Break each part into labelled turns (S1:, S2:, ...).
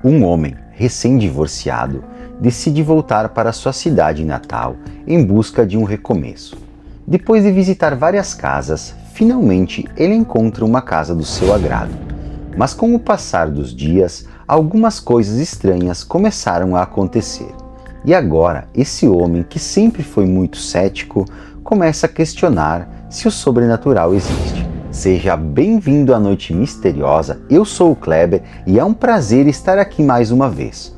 S1: Um homem recém-divorciado decide voltar para sua cidade natal em busca de um recomeço. Depois de visitar várias casas, finalmente ele encontra uma casa do seu agrado. Mas com o passar dos dias, algumas coisas estranhas começaram a acontecer. E agora, esse homem, que sempre foi muito cético, começa a questionar se o sobrenatural existe. Seja bem-vindo à Noite Misteriosa, eu sou o Kleber e é um prazer estar aqui mais uma vez.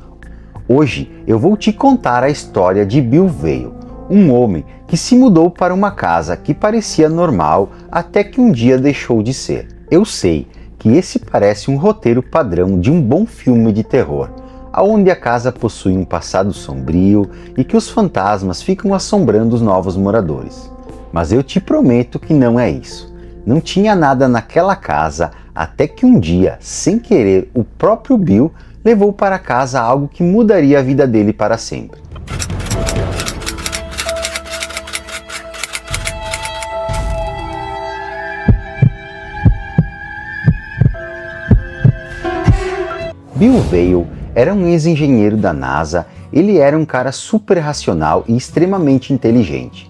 S1: Hoje eu vou te contar a história de Bill Vail, um homem que se mudou para uma casa que parecia normal até que um dia deixou de ser. Eu sei que esse parece um roteiro padrão de um bom filme de terror, onde a casa possui um passado sombrio e que os fantasmas ficam assombrando os novos moradores. Mas eu te prometo que não é isso. Não tinha nada naquela casa até que um dia, sem querer, o próprio Bill levou para casa algo que mudaria a vida dele para sempre. Bill Vail era um ex-engenheiro da NASA. Ele era um cara super racional e extremamente inteligente.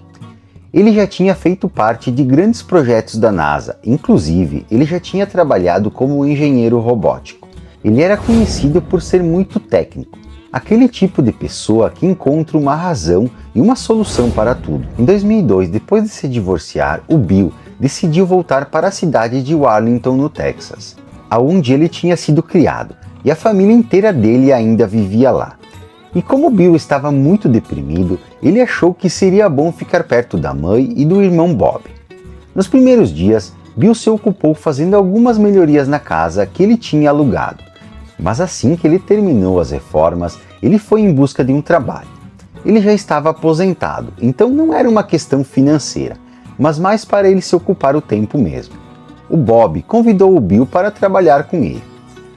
S1: Ele já tinha feito parte de grandes projetos da NASA, inclusive ele já tinha trabalhado como engenheiro robótico. Ele era conhecido por ser muito técnico, aquele tipo de pessoa que encontra uma razão e uma solução para tudo. Em 2002, depois de se divorciar, o Bill decidiu voltar para a cidade de Arlington, no Texas, aonde ele tinha sido criado, e a família inteira dele ainda vivia lá. E como Bill estava muito deprimido, ele achou que seria bom ficar perto da mãe e do irmão Bob. Nos primeiros dias, Bill se ocupou fazendo algumas melhorias na casa que ele tinha alugado. Mas assim que ele terminou as reformas, ele foi em busca de um trabalho. Ele já estava aposentado, então não era uma questão financeira, mas mais para ele se ocupar o tempo mesmo. O Bob convidou o Bill para trabalhar com ele.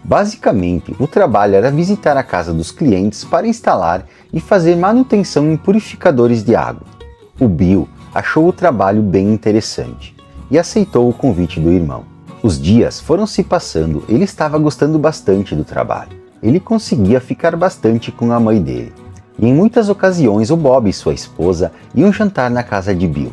S1: Basicamente, o trabalho era visitar a casa dos clientes para instalar e fazer manutenção em purificadores de água. O Bill achou o trabalho bem interessante e aceitou o convite do irmão. Os dias foram se passando, ele estava gostando bastante do trabalho. Ele conseguia ficar bastante com a mãe dele. E em muitas ocasiões o Bob e sua esposa iam jantar na casa de Bill.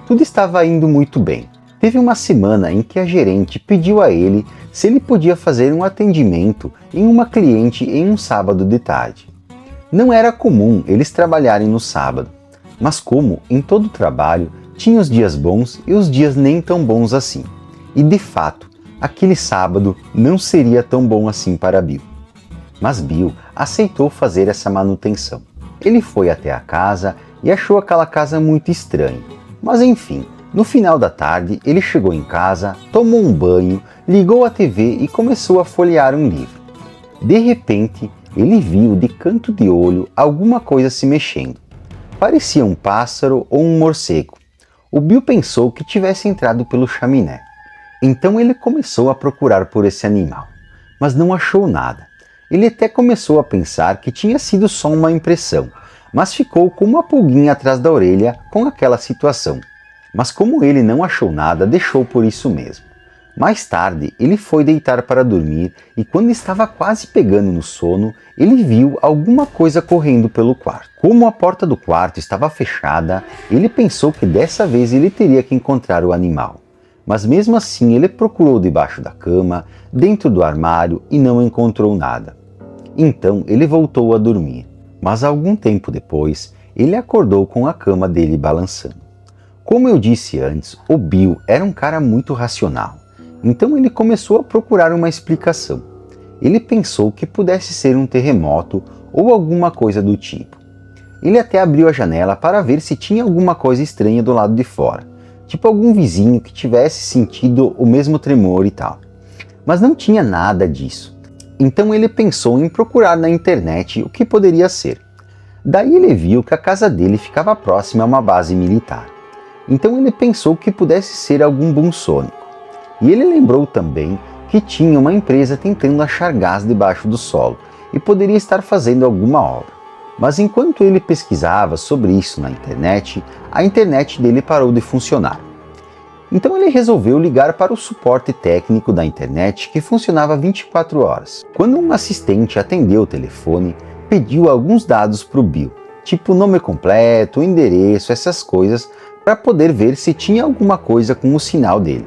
S1: Tudo estava indo muito bem. Teve uma semana em que a gerente pediu a ele se ele podia fazer um atendimento em uma cliente em um sábado de tarde. Não era comum eles trabalharem no sábado, mas como em todo trabalho, tinha os dias bons e os dias nem tão bons assim. E de fato, aquele sábado não seria tão bom assim para Bill. Mas Bill aceitou fazer essa manutenção. Ele foi até a casa e achou aquela casa muito estranha, mas enfim. No final da tarde, ele chegou em casa, tomou um banho, ligou a TV e começou a folhear um livro. De repente, ele viu de canto de olho alguma coisa se mexendo. Parecia um pássaro ou um morcego. O Bill pensou que tivesse entrado pelo chaminé. Então ele começou a procurar por esse animal, mas não achou nada. Ele até começou a pensar que tinha sido só uma impressão, mas ficou com uma pulguinha atrás da orelha com aquela situação. Mas como ele não achou nada, deixou por isso mesmo. Mais tarde, ele foi deitar para dormir e quando estava quase pegando no sono, ele viu alguma coisa correndo pelo quarto. Como a porta do quarto estava fechada, ele pensou que dessa vez ele teria que encontrar o animal. Mas mesmo assim, ele procurou debaixo da cama, dentro do armário e não encontrou nada. Então, ele voltou a dormir. Mas algum tempo depois, ele acordou com a cama dele balançando. Como eu disse antes, o Bill era um cara muito racional, então ele começou a procurar uma explicação. Ele pensou que pudesse ser um terremoto ou alguma coisa do tipo. Ele até abriu a janela para ver se tinha alguma coisa estranha do lado de fora, tipo algum vizinho que tivesse sentido o mesmo tremor e tal. Mas não tinha nada disso. Então ele pensou em procurar na internet o que poderia ser. Daí ele viu que a casa dele ficava próxima a uma base militar. Então ele pensou que pudesse ser algum bonsônico. E ele lembrou também que tinha uma empresa tentando achar gás debaixo do solo e poderia estar fazendo alguma obra. Mas enquanto ele pesquisava sobre isso na internet, a internet dele parou de funcionar. Então ele resolveu ligar para o suporte técnico da internet que funcionava 24 horas. Quando um assistente atendeu o telefone, pediu alguns dados para o Bill, tipo nome completo, endereço, essas coisas, para poder ver se tinha alguma coisa com o sinal dele.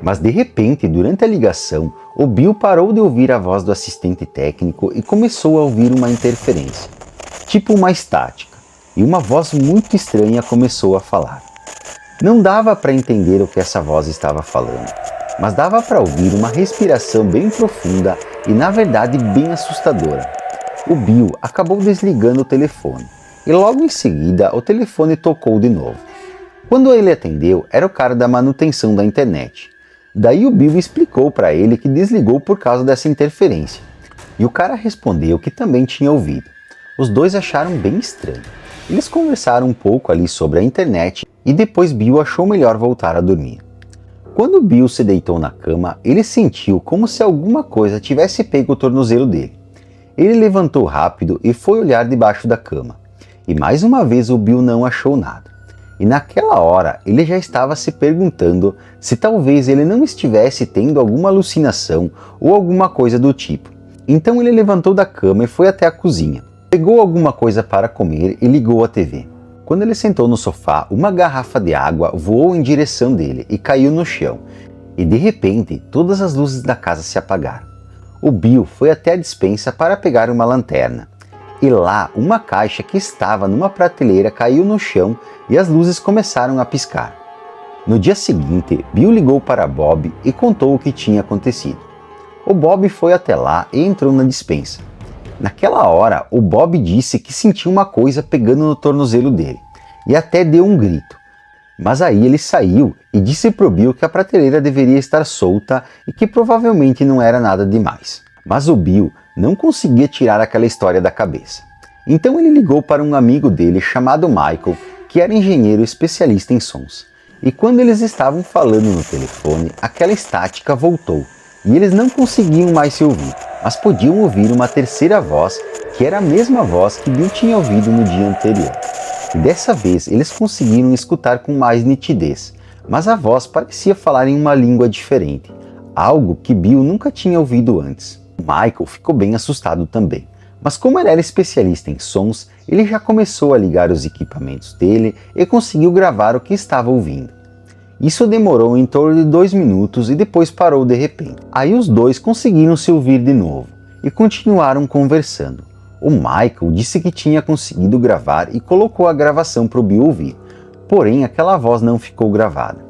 S1: Mas de repente, durante a ligação, o Bill parou de ouvir a voz do assistente técnico e começou a ouvir uma interferência, tipo uma estática, e uma voz muito estranha começou a falar. Não dava para entender o que essa voz estava falando, mas dava para ouvir uma respiração bem profunda e na verdade bem assustadora. O Bill acabou desligando o telefone e logo em seguida o telefone tocou de novo. Quando ele atendeu, era o cara da manutenção da internet. Daí o Bill explicou para ele que desligou por causa dessa interferência. E o cara respondeu que também tinha ouvido. Os dois acharam bem estranho. Eles conversaram um pouco ali sobre a internet e depois Bill achou melhor voltar a dormir. Quando Bill se deitou na cama, ele sentiu como se alguma coisa tivesse pego o tornozelo dele. Ele levantou rápido e foi olhar debaixo da cama. E mais uma vez o Bill não achou nada. E naquela hora ele já estava se perguntando se talvez ele não estivesse tendo alguma alucinação ou alguma coisa do tipo. Então ele levantou da cama e foi até a cozinha. Pegou alguma coisa para comer e ligou a TV. Quando ele sentou no sofá, uma garrafa de água voou em direção dele e caiu no chão. E de repente, todas as luzes da casa se apagaram. O Bill foi até a despensa para pegar uma lanterna. E lá, uma caixa que estava numa prateleira caiu no chão e as luzes começaram a piscar. No dia seguinte, Bill ligou para Bob e contou o que tinha acontecido. O Bob foi até lá e entrou na despensa. Naquela hora, o Bob disse que sentiu uma coisa pegando no tornozelo dele e até deu um grito. Mas aí ele saiu e disse pro Bill que a prateleira deveria estar solta e que provavelmente não era nada demais. Mas o Bill não conseguia tirar aquela história da cabeça. Então ele ligou para um amigo dele chamado Michael, que era engenheiro especialista em sons. E quando eles estavam falando no telefone, aquela estática voltou e eles não conseguiam mais se ouvir, mas podiam ouvir uma terceira voz, que era a mesma voz que Bill tinha ouvido no dia anterior. E dessa vez eles conseguiram escutar com mais nitidez, mas a voz parecia falar em uma língua diferente, algo que Bill nunca tinha ouvido antes. Michael ficou bem assustado também, mas como ele era especialista em sons, ele já começou a ligar os equipamentos dele e conseguiu gravar o que estava ouvindo. Isso demorou em torno de 2 minutos e depois parou de repente. Aí os dois conseguiram se ouvir de novo e continuaram conversando. O Michael disse que tinha conseguido gravar e colocou a gravação para o Bill ouvir, porém aquela voz não ficou gravada.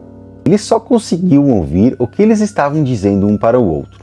S1: Eles só conseguiam ouvir o que eles estavam dizendo um para o outro.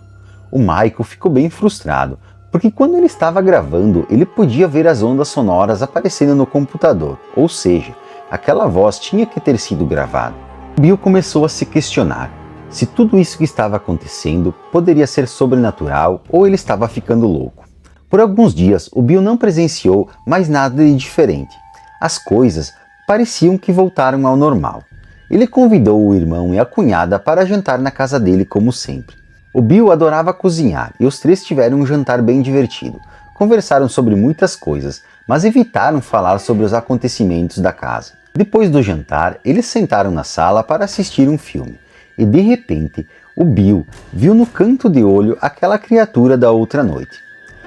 S1: O Michael ficou bem frustrado, porque quando ele estava gravando, ele podia ver as ondas sonoras aparecendo no computador, ou seja, aquela voz tinha que ter sido gravada. Bill começou a se questionar se tudo isso que estava acontecendo poderia ser sobrenatural ou ele estava ficando louco. Por alguns dias, o Bill não presenciou mais nada de diferente. As coisas pareciam que voltaram ao normal. Ele convidou o irmão e a cunhada para jantar na casa dele como sempre. O Bill adorava cozinhar e os três tiveram um jantar bem divertido. Conversaram sobre muitas coisas, mas evitaram falar sobre os acontecimentos da casa. Depois do jantar, eles sentaram na sala para assistir um filme. E de repente, o Bill viu no canto de olho aquela criatura da outra noite.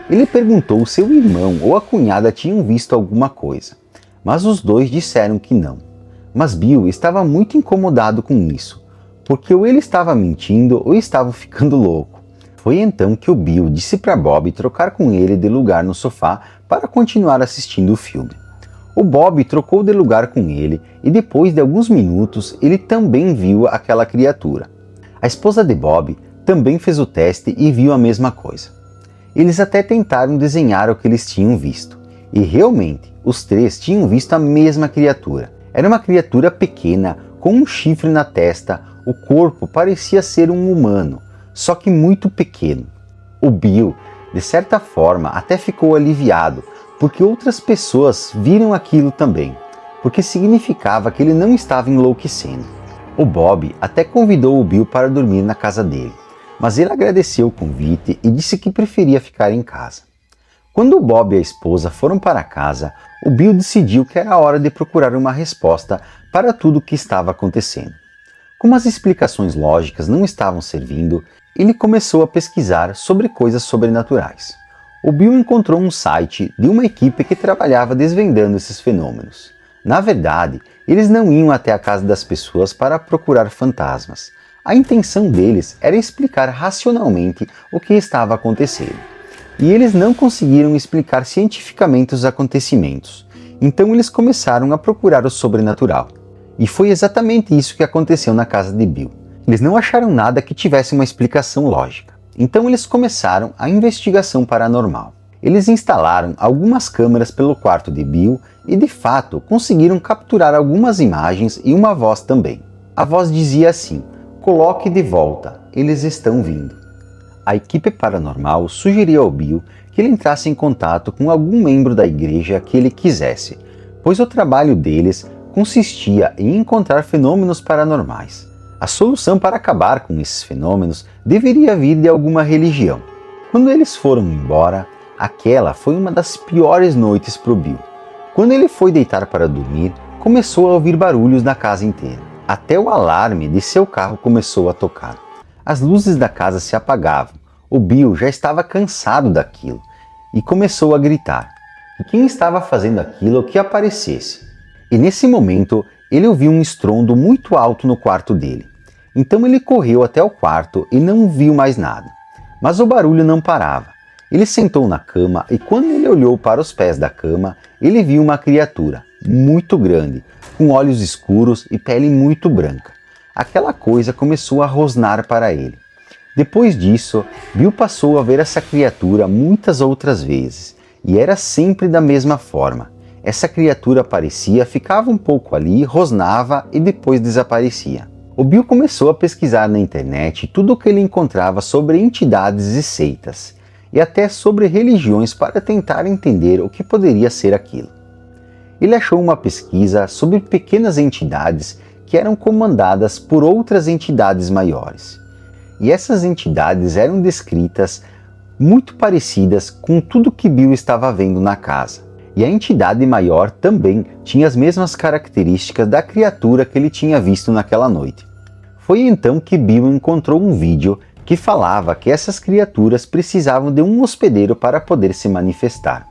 S1: Ele perguntou se o irmão ou a cunhada tinham visto alguma coisa, mas os dois disseram que não. Mas Bill estava muito incomodado com isso, porque ou ele estava mentindo ou estava ficando louco. Foi então que o Bill disse para Bob trocar com ele de lugar no sofá para continuar assistindo o filme. O Bob trocou de lugar com ele e depois de alguns minutos ele também viu aquela criatura. A esposa de Bob também fez o teste e viu a mesma coisa. Eles até tentaram desenhar o que eles tinham visto e realmente os três tinham visto a mesma criatura. Era uma criatura pequena com um chifre na testa, o corpo parecia ser um humano, só que muito pequeno. O Bill, de certa forma, até ficou aliviado, porque outras pessoas viram aquilo também, porque significava que ele não estava enlouquecendo. O Bob até convidou o Bill para dormir na casa dele, mas ele agradeceu o convite e disse que preferia ficar em casa. Quando o Bob e a esposa foram para casa, o Bill decidiu que era hora de procurar uma resposta para tudo o que estava acontecendo. Como as explicações lógicas não estavam servindo, ele começou a pesquisar sobre coisas sobrenaturais. O Bill encontrou um site de uma equipe que trabalhava desvendando esses fenômenos. Na verdade, eles não iam até a casa das pessoas para procurar fantasmas. A intenção deles era explicar racionalmente o que estava acontecendo. E eles não conseguiram explicar cientificamente os acontecimentos. Então eles começaram a procurar o sobrenatural. E foi exatamente isso que aconteceu na casa de Bill. Eles não acharam nada que tivesse uma explicação lógica. Então eles começaram a investigação paranormal. Eles instalaram algumas câmeras pelo quarto de Bill e de fato conseguiram capturar algumas imagens e uma voz também. A voz dizia assim: "Coloque de volta, eles estão vindo." A equipe paranormal sugeriu ao Bill que ele entrasse em contato com algum membro da igreja que ele quisesse, pois o trabalho deles consistia em encontrar fenômenos paranormais. A solução para acabar com esses fenômenos deveria vir de alguma religião. Quando eles foram embora, aquela foi uma das piores noites para o Bill. Quando ele foi deitar para dormir, começou a ouvir barulhos na casa inteira. Até o alarme de seu carro começou a tocar. As luzes da casa se apagavam. O Bill já estava cansado daquilo e começou a gritar. E quem estava fazendo aquilo que aparecesse. E nesse momento, ele ouviu um estrondo muito alto no quarto dele. Então ele correu até o quarto e não viu mais nada. Mas o barulho não parava. Ele sentou na cama e quando ele olhou para os pés da cama, ele viu uma criatura muito grande, com olhos escuros e pele muito branca. Aquela coisa começou a rosnar para ele. Depois disso, Bill passou a ver essa criatura muitas outras vezes, e era sempre da mesma forma. Essa criatura aparecia, ficava um pouco ali, rosnava e depois desaparecia. O Bill começou a pesquisar na internet tudo o que ele encontrava sobre entidades e seitas, e até sobre religiões para tentar entender o que poderia ser aquilo. Ele achou uma pesquisa sobre pequenas entidades que eram comandadas por outras entidades maiores. E essas entidades eram descritas muito parecidas com tudo que Bill estava vendo na casa. E a entidade maior também tinha as mesmas características da criatura que ele tinha visto naquela noite. Foi então que Bill encontrou um vídeo que falava que essas criaturas precisavam de um hospedeiro para poder se manifestar.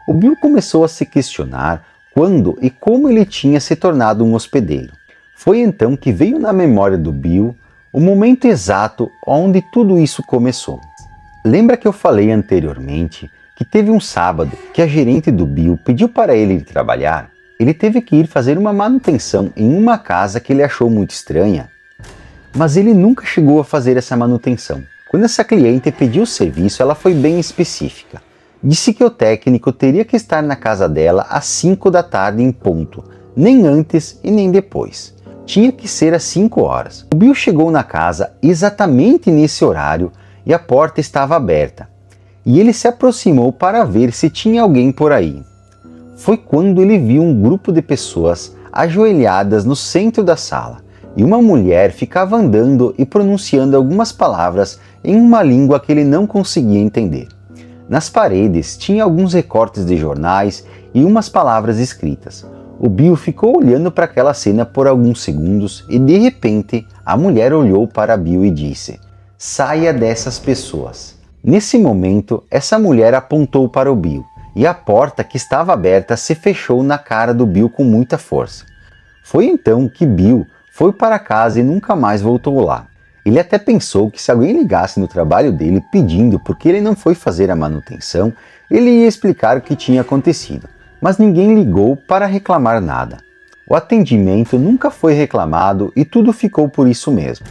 S1: O Bill começou a se questionar quando e como ele tinha se tornado um hospedeiro. Foi então que veio na memória do Bill o momento exato onde tudo isso começou. Lembra que eu falei anteriormente que teve um sábado que a gerente do Bill pediu para ele ir trabalhar? Ele teve que ir fazer uma manutenção em uma casa que ele achou muito estranha. Mas ele nunca chegou a fazer essa manutenção. Quando essa cliente pediu o serviço, ela foi bem específica. Disse que o técnico teria que estar na casa dela às 5 da tarde em ponto, nem antes e nem depois. Tinha que ser às 5 horas. O Bill chegou na casa exatamente nesse horário e a porta estava aberta. E ele se aproximou para ver se tinha alguém por aí. Foi quando ele viu um grupo de pessoas ajoelhadas no centro da sala e uma mulher ficava andando e pronunciando algumas palavras em uma língua que ele não conseguia entender. Nas paredes tinha alguns recortes de jornais e umas palavras escritas. O Bill ficou olhando para aquela cena por alguns segundos e de repente a mulher olhou para Bill e disse: "Saia dessas pessoas." Nesse momento, essa mulher apontou para o Bill e a porta que estava aberta se fechou na cara do Bill com muita força. Foi então que Bill foi para casa e nunca mais voltou lá. Ele até pensou que se alguém ligasse no trabalho dele pedindo por que ele não foi fazer a manutenção, ele ia explicar o que tinha acontecido. Mas ninguém ligou para reclamar nada. O atendimento nunca foi reclamado e tudo ficou por isso mesmo.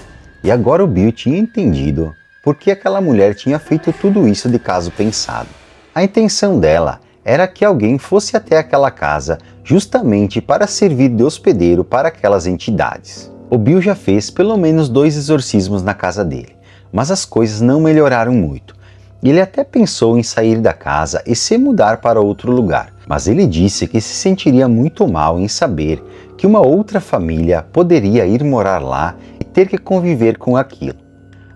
S1: E agora o Bill tinha entendido por que aquela mulher tinha feito tudo isso de caso pensado. A intenção dela era que alguém fosse até aquela casa justamente para servir de hospedeiro para aquelas entidades. O Bill já fez pelo menos 2 exorcismos na casa dele, mas as coisas não melhoraram muito. Ele até pensou em sair da casa e se mudar para outro lugar, mas ele disse que se sentiria muito mal em saber que uma outra família poderia ir morar lá e ter que conviver com aquilo.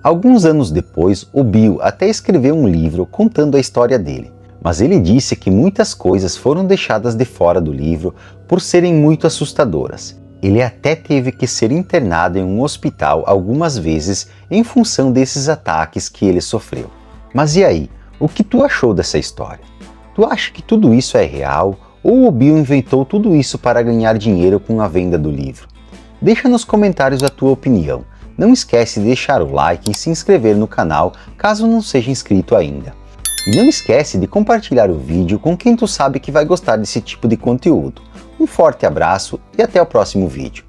S1: Alguns anos depois, o Bill até escreveu um livro contando a história dele, mas ele disse que muitas coisas foram deixadas de fora do livro por serem muito assustadoras. Ele até teve que ser internado em um hospital algumas vezes em função desses ataques que ele sofreu. Mas e aí, o que tu achou dessa história? Tu acha que tudo isso é real ou o Bill inventou tudo isso para ganhar dinheiro com a venda do livro? Deixa nos comentários a tua opinião. Não esquece de deixar o like e se inscrever no canal caso não seja inscrito ainda. E não esquece de compartilhar o vídeo com quem tu sabe que vai gostar desse tipo de conteúdo. Um forte abraço e até o próximo vídeo.